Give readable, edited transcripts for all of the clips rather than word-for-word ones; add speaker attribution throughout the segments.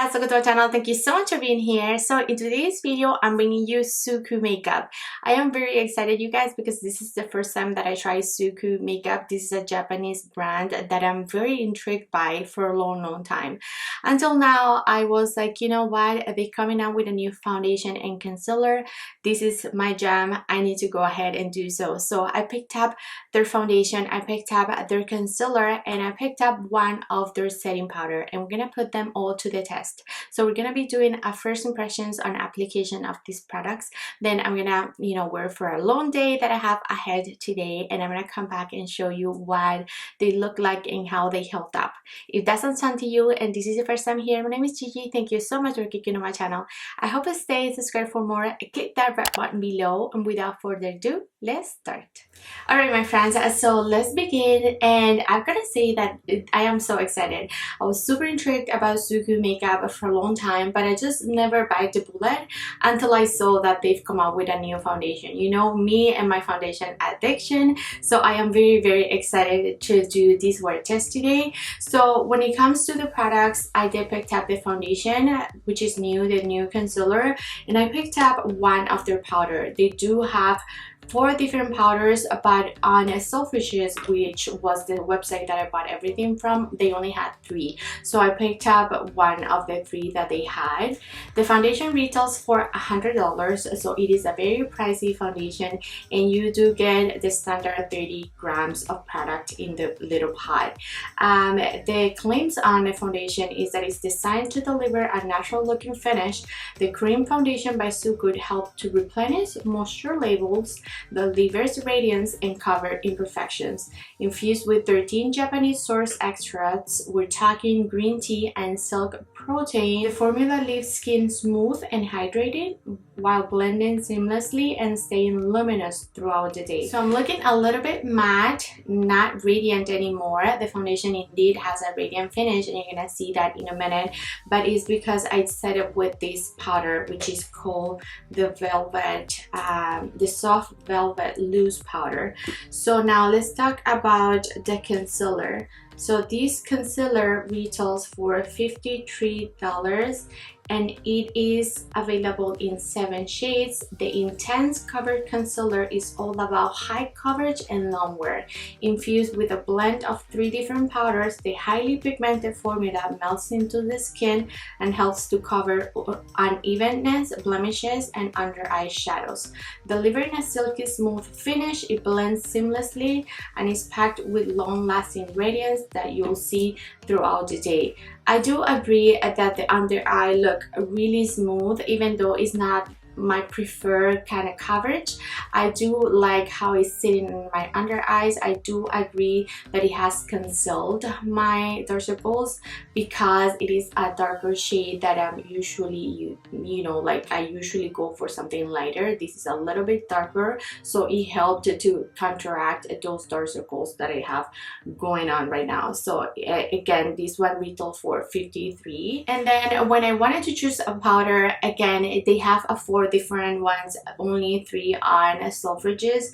Speaker 1: guys, welcome to our channel. Thank you so much for being here. So in today's video, I'm bringing you Suku makeup. I am very excited, you guys, because this is the first time that I try Suku makeup. This is a Japanese brand that I'm very intrigued by for a long time. Until now, I was like, you know what, they're coming out with a new foundation and concealer. This is my jam. I need to go ahead and do so. So I picked up their foundation, I picked up their concealer, and I picked up one of their setting powder, and we're gonna put them all to the test. So we're gonna be doing a first impressions on application of these products. Then I'm gonna, wear for a long day that I have ahead today, and I'm gonna come back and show you what they look like and how they held up. If that sounds fun to you and this is your first time here, my name is Gigi. Thank you so much for clicking on my channel. I hope you stay subscribed for more. Click that red button below, and without further ado, let's start. All right, my friends, so let's begin. And I'm gonna say that I am so excited. I was super intrigued about Suku makeup for a long time, but I just never bite the bullet until I saw that they've come out with a new foundation. You know me and my foundation addiction, so I am very excited to do this wear test today. So when it comes to the products, I did pick up the foundation, which is new, the new concealer, and I picked up one of their powder. They do have 4 different powders, but on Selfridges, which was the website that I bought everything from, they only had 3. So I picked up one of the 3 that they had. The foundation retails for $100, so it is a very pricey foundation, and you do get the standard 30 grams of product in the little pot. The claims on the foundation is that it's designed to deliver a natural looking finish. The cream foundation by Suku helps to replenish moisture levels, delivers radiance, and cover imperfections. Infused with 13 Japanese source extracts, we're talking green tea and silk protein. The formula leaves skin smooth and hydrated while blending seamlessly and staying luminous throughout the day. So I'm looking a little bit matte, not radiant anymore. The foundation indeed has a radiant finish, and you're gonna see that in a minute, but it's because I set it with this powder, which is called the velvet, the soft velvet loose powder. So now let's talk about the concealer. So this concealer retails for $53, and it is available in 7 shades. The Intense Covered Concealer is all about high coverage and long wear. Infused with a blend of 3 different powders, the highly pigmented formula melts into the skin and helps to cover unevenness, blemishes, and under eye shadows. Delivering a silky smooth finish, it blends seamlessly and is packed with long-lasting radiance that you'll see throughout the day. I do agree that the under eye look really smooth, even though it's not my preferred kind of coverage. I do like how it's sitting in my under eyes. I do agree that it has concealed my dorsals because it is a darker shade that I'm usually, like I usually go for something lighter. This is a little bit darker, so it helped to counteract those dorsals that I have going on right now. So again, this one retailed for $53. And then when I wanted to choose a powder, again, they have a 4 different ones, only 3 on Selfridges.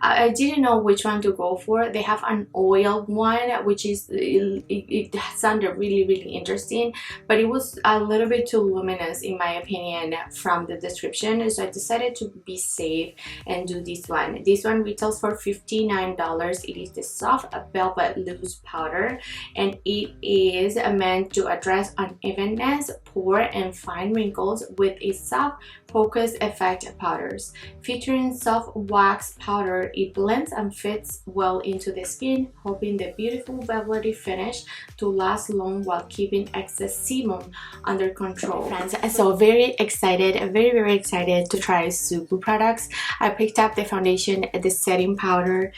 Speaker 1: I didn't know which one to go for. They have an oil one, which is it sounded really interesting, but it was a little bit too luminous in my opinion from the description, so I decided to be safe and do this one. This one retails for $59. It is the soft velvet loose powder, and it is meant to address unevenness, pore, and fine wrinkles with a soft focus effect powders. Featuring soft wax powder, it blends and fits well into the skin, helping the beautiful velvety finish to last long while keeping excess sebum under control. Friends, so very excited to try Suku products. I picked up the foundation, the setting powder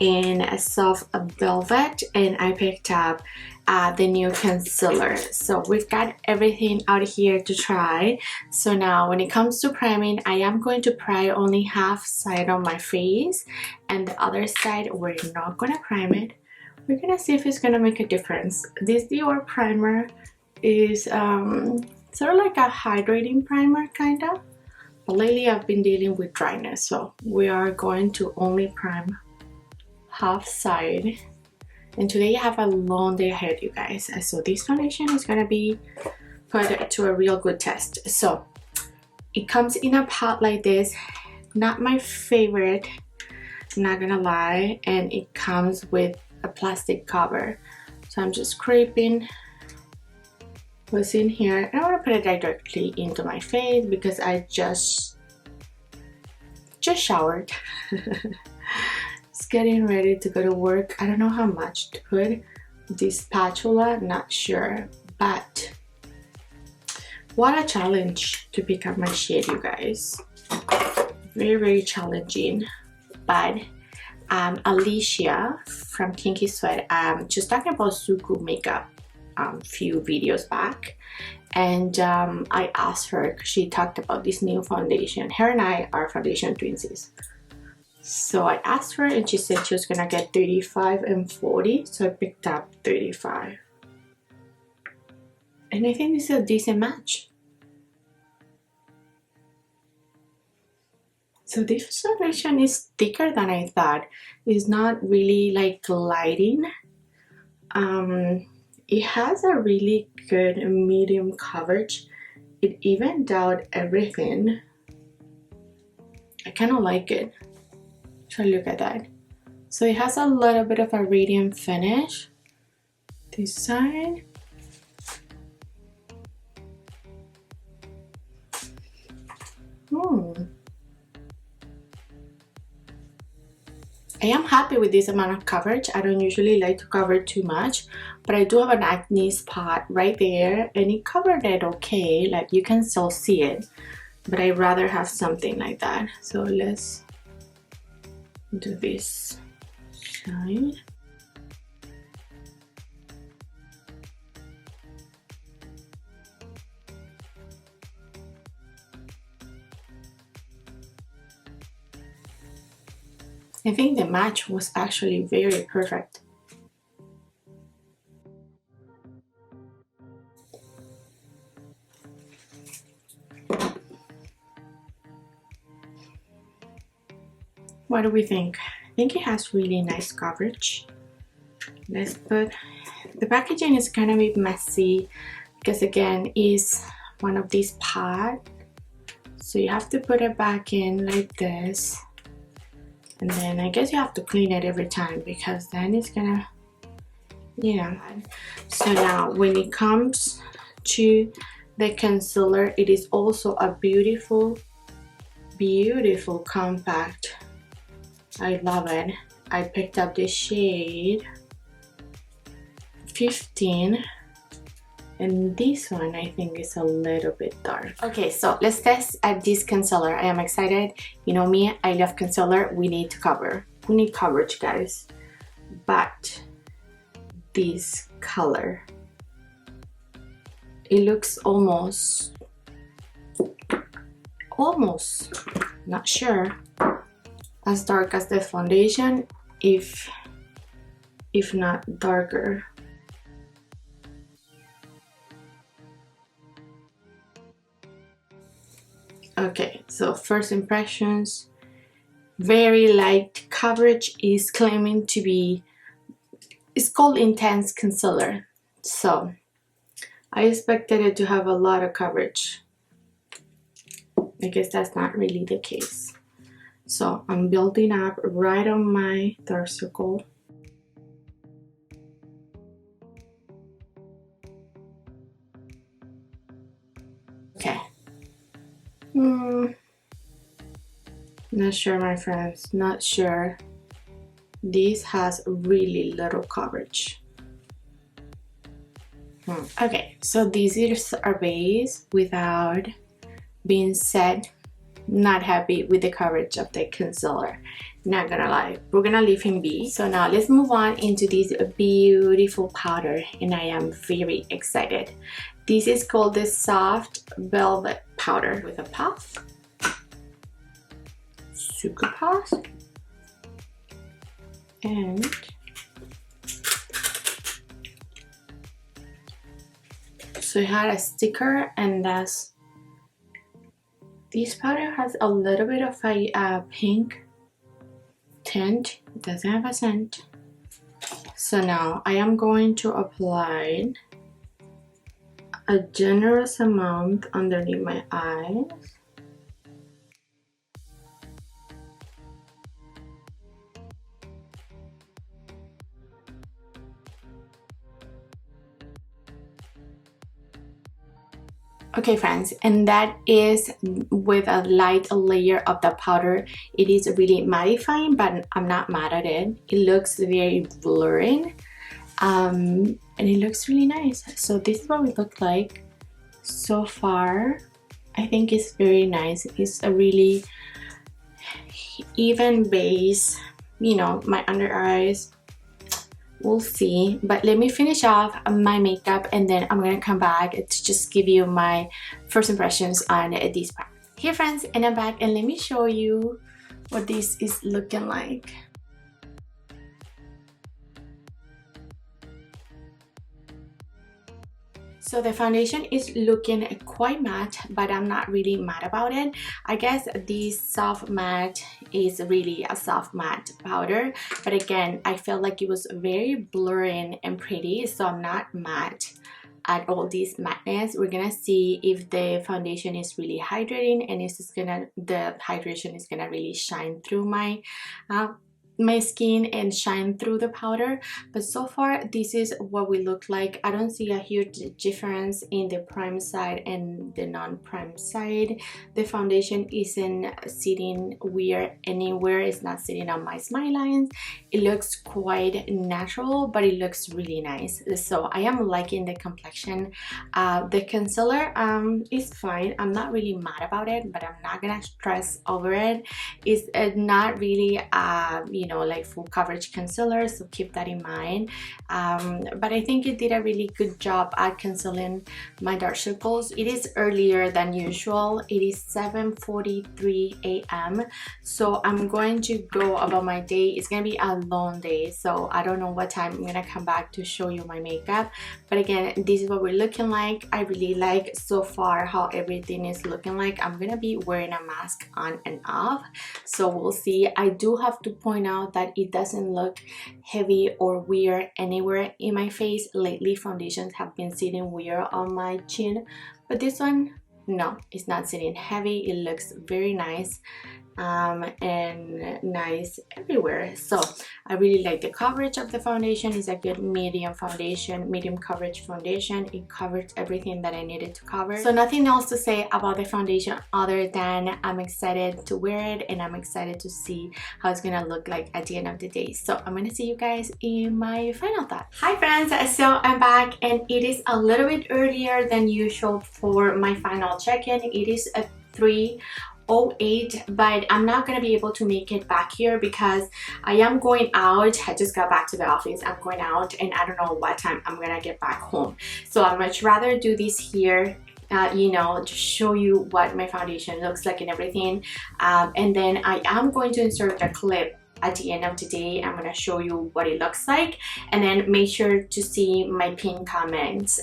Speaker 1: in a soft velvet, and I picked up the new concealer. So we've got everything out here to try. So now when it comes to priming, I am going to prime only half side on my face, and the other side we're not gonna prime it. We're gonna see if it's gonna make a difference. This Dior primer is sort of like a hydrating primer kinda, but lately I've been dealing with dryness, so we are going to only prime half side. And today I have a long day ahead, you guys. So this foundation is gonna be put it to a real good test. So it comes in a pot like this. Not my favorite, not gonna lie, and it comes with a plastic cover. So I'm just scraping what's in here. I don't want to put it directly into my face because I just showered. Just getting ready to go to work. I don't know how much to put. This spatula, not sure, but what a challenge to pick up my shade, you guys. Very challenging. But Alicia from kinkysweat, just talking about Suku makeup few videos back, and I asked her because she talked about this new foundation. Her and I are foundation twinsies. So I asked her and she said she was gonna get 35 and 40, so I picked up 35. And I think this is a decent match. So this foundation is thicker than I thought. It's not really like gliding. It has a really good medium coverage. It evened out everything. I kind of like it. So look at that. So it has a little bit of a radiant finish. This side. I am happy with this amount of coverage. I don't usually like to cover too much, but I do have an acne spot right there and it covered it okay. Like you can still see it, but I'd rather have something like that. So let's do this side. I think the match was actually very perfect. What do we think? I think it has really nice coverage. Let's put, the packaging is kind of a bit messy because again it's one of these pots, so you have to put it back in like this. And then I guess you have to clean it every time because then it's gonna, you know. So now when it comes to the concealer, it is also a beautiful compact. I love it. I picked up this shade 15, and this one I think is a little bit dark. Okay, so let's test at this concealer. I am excited. You know me, I love concealer. We need to cover. We need coverage, guys. But this color, it looks almost, not sure, as dark as the foundation, if not darker. Okay, so first impressions, very light coverage. Is claiming to be, it's called intense concealer, so I expected it to have a lot of coverage. I guess that's not really the case. So I'm building up right on my dark circle. Okay. Not sure, my friends, not sure. This has really little coverage. Okay, so this is our base. Without being said, not happy with the coverage of the concealer, not gonna lie. We're gonna leave him be. So now let's move on into this beautiful powder, and I am very excited. This is called the Soft Velvet Powder with a puff. Suku puff. And so it had a sticker, and that's, this powder has a little bit of a pink tint. It doesn't have a scent. So now I am going to apply a generous amount underneath my eyes. Okay friends, and that is with a light layer of the powder. It is really mattifying, but I'm not mad at it. It looks very blurring, and it looks really nice. So this is what we look like so far. I think it's very nice. It's a really even base, you know, my under eyes. We'll see, but let me finish off my makeup and then I'm gonna come back to just give you my first impressions on this part. Hey friends, and I'm back, and let me show you what this is looking like. So the foundation is looking quite matte, but I'm not really mad about it. I guess this soft matte is really a soft matte powder, but again, I felt like it was very blurring and pretty, so I'm not mad at all this matteness. We're gonna see if the foundation is really hydrating, and the hydration is gonna really shine through my skin and shine through the powder. But so far this is what we look like. I don't see a huge difference in the prime side and the non-prime side. The foundation isn't sitting weird anywhere. It's not sitting on my smile lines. It looks quite natural, but it looks really nice. So I am liking the complexion. The concealer is fine. I'm not really mad about it, but I'm not gonna stress over it. It's not really you know, like full coverage concealer, so keep that in mind. But I think it did a really good job at concealing my dark circles. It is earlier than usual. It is 7:43 a.m. so I'm going to go about my day. It's gonna be a long day, so I don't know what time I'm gonna come back to show you my makeup. But again, this is what we're looking like. I really like so far how everything is looking like. I'm gonna be wearing a mask on and off, so we'll see. I do have to point out that it doesn't look heavy or weird anywhere in my face. Lately foundations have been sitting weird on my chin, but this one, no, it's not sitting heavy. It looks very nice and nice everywhere. So I really like the coverage of the foundation. It's a good medium foundation, medium coverage foundation. It covered everything that I needed to cover. So nothing else to say about the foundation other than I'm excited to wear it, and I'm excited to see how it's gonna look like at the end of the day. So I'm gonna see you guys in my final thoughts. Hi friends, so I'm back, and it is a little bit earlier than usual for my final check-in. It is at 3:08, but I'm not gonna be able to make it back here because I am going out. I just got back to the office. I'm going out and I don't know what time I'm gonna get back home, so I'd much rather do this here, you know, just show you what my foundation looks like and everything, and then I am going to insert a clip at the end of the day. I'm gonna show you what it looks like, and then make sure to see my pinned comments.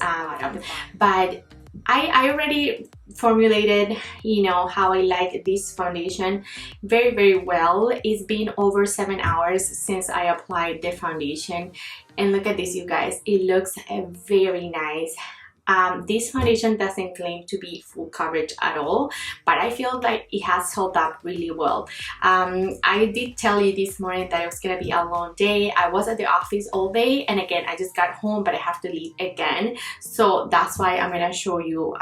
Speaker 1: But I already formulated, you know, how I like this foundation very well. It's been over 7 hours since I applied the foundation, and look at this, you guys. It looks very nice. This foundation doesn't claim to be full coverage at all, but I feel like it has held up really well. I did tell you this morning that it was gonna be a long day. I was at the office all day, and again, I just got home, but I have to leave again. So that's why I'm gonna show you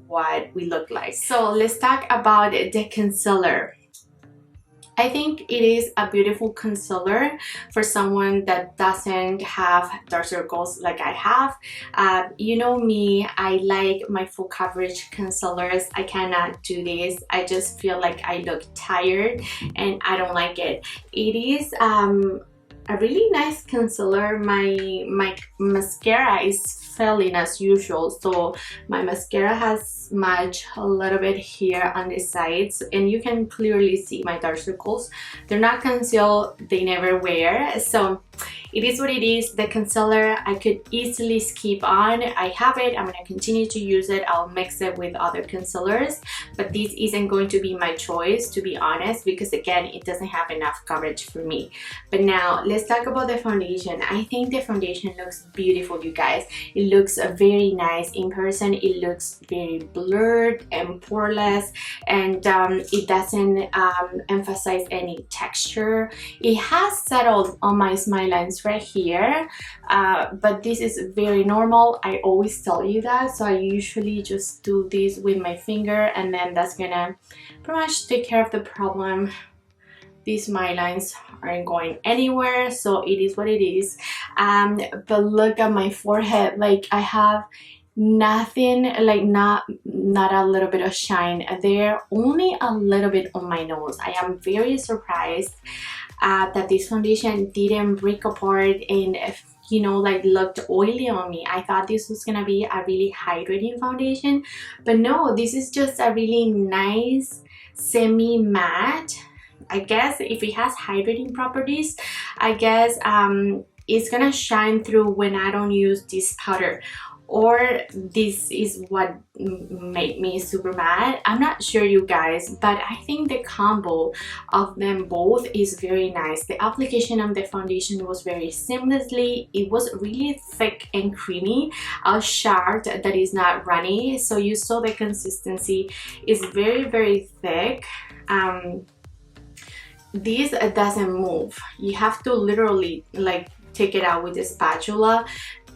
Speaker 1: what we look like. So let's talk about the concealer. I think it is a beautiful concealer for someone that doesn't have dark circles like I have. You know me, I like my full coverage concealers. I cannot do this. I just feel like I look tired and I don't like it. It is a really nice concealer. My mascara is failing as usual, so my mascara has smudged a little bit here on the sides, and you can clearly see my dark circles. They're not concealed, they never wear, so it is what it is. The concealer I could easily skip on. I have it, I'm gonna continue to use it. I'll mix it with other concealers, but this isn't going to be my choice, to be honest, because again, it doesn't have enough coverage for me. But now let's talk about the foundation. I think the foundation looks beautiful, you guys. It looks very nice in person. It looks very blurred and poreless, and it doesn't emphasize any texture. It has settled on my smile lines right here, but this is very normal. I always tell you that, so I usually just do this with my finger, and then that's gonna pretty much take care of the problem. These smile lines aren't going anywhere, so it is what it is. But look at my forehead, like I have nothing, like not a little bit of shine there, only a little bit on my nose. I am very surprised that this foundation didn't break apart and, you know, like looked oily on me. I thought this was gonna be a really hydrating foundation, but no, this is just a really nice semi matte. I guess if it has hydrating properties, I guess it's gonna shine through when I don't use this powder, or this is what made me super mad. I'm not sure, you guys, but I think the combo of them both is very nice. The application of the foundation was very seamlessly. It was really thick and creamy. I was shocked that it's not runny, so you saw the consistency is very thick. This doesn't move. You have to literally like take it out with a spatula.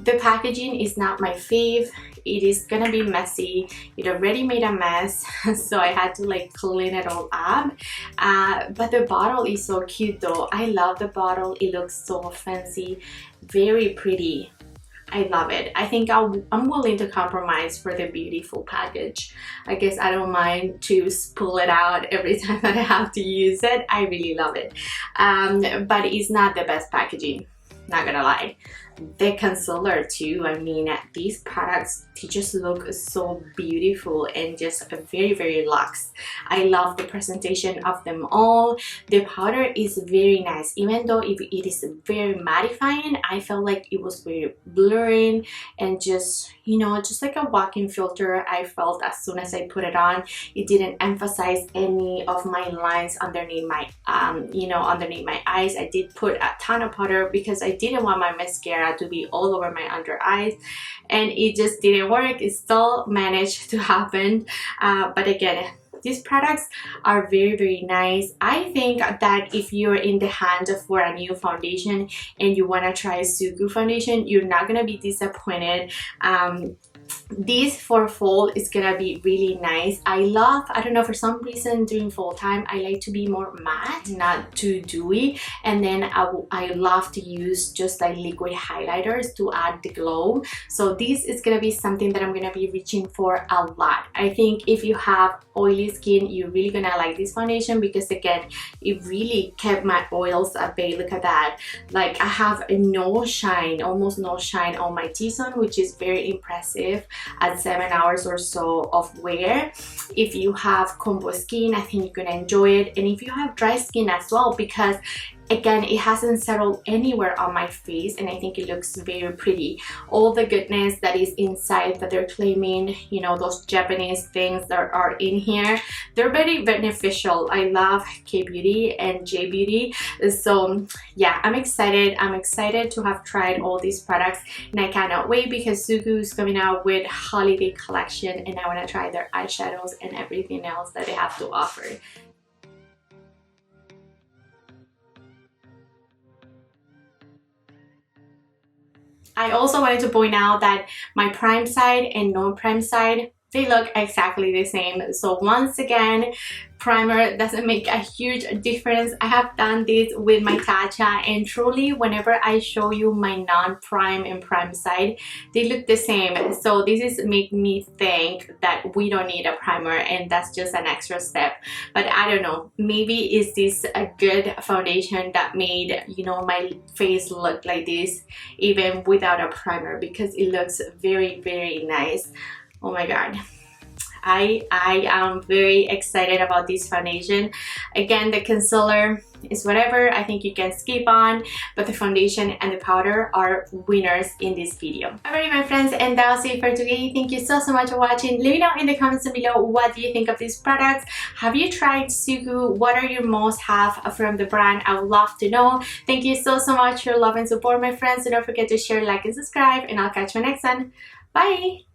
Speaker 1: The packaging is not my fave. It is gonna be messy. It already made a mess, so I had to like clean it all up. But the bottle is so cute though. I love the bottle. It looks so fancy, very pretty. I love it. I think I'm willing to compromise for the beautiful package. I guess I don't mind to pull it out every time that I have to use it. I really love it. But it's not the best packaging, not gonna lie. The concealer too, I mean, these products, they just look so beautiful and just very luxe. I love the presentation of them all. The powder is very nice, even though if it is very mattifying. I felt like it was very blurring and just, you know, just like a walk-in filter. I felt as soon as I put it on, it didn't emphasize any of my lines underneath my you know, underneath my eyes. I did put a ton of powder because I didn't want my mascara to be all over my under eyes, and it just didn't work. It still managed to happen, but again, these products are very nice. I think that if you're in the hunt for a new foundation and you want to try Suqqu foundation, you're not gonna be disappointed. This for fall is gonna be really nice. I don't know, for some reason during fall time I like to be more matte, not too dewy, and then I love to use just like liquid highlighters to add the glow. So this is gonna be something that I'm gonna be reaching for a lot. I think if you have oily skin, you're really gonna like this foundation because again, it really kept my oils at bay. Look at that. Like I have no shine, almost no shine on my T-zone, which is very impressive at 7 hours or so of wear. If you have combo skin, I think you're gonna enjoy it, and if you have dry skin as well, because again, it hasn't settled anywhere on my face, and I think it looks very pretty. All the goodness that is inside that they're claiming, you know, those Japanese things that are in here, they're very beneficial. I love K-beauty and J-beauty, so yeah, I'm excited. I'm excited to have tried all these products, and I cannot wait because Suku is coming out with holiday collection, and I want to try their eyeshadows and everything else that they have to offer. I also wanted to point out that my prime side and non-prime side, they look exactly the same. So once again, primer doesn't make a huge difference. I have done this with my Tatcha, and truly whenever I show you my non-prime and prime side, they look the same. So this is make me think that we don't need a primer, and that's just an extra step. But I don't know, maybe is this a good foundation that made, you know, my face look like this even without a primer, because it looks very nice. Oh my god. I am very excited about this foundation. Again, the concealer is whatever, I think you can skip on, but the foundation and the powder are winners in this video. Alright my friends, and that was it for today. Thank you so much for watching. Let me know in the comments below, what do you think of these products? Have you tried Suku? What are your most have from the brand? I would love to know. Thank you so much for your love and support, my friends. Do not forget to share, like, and subscribe, and I'll catch you next one. Bye!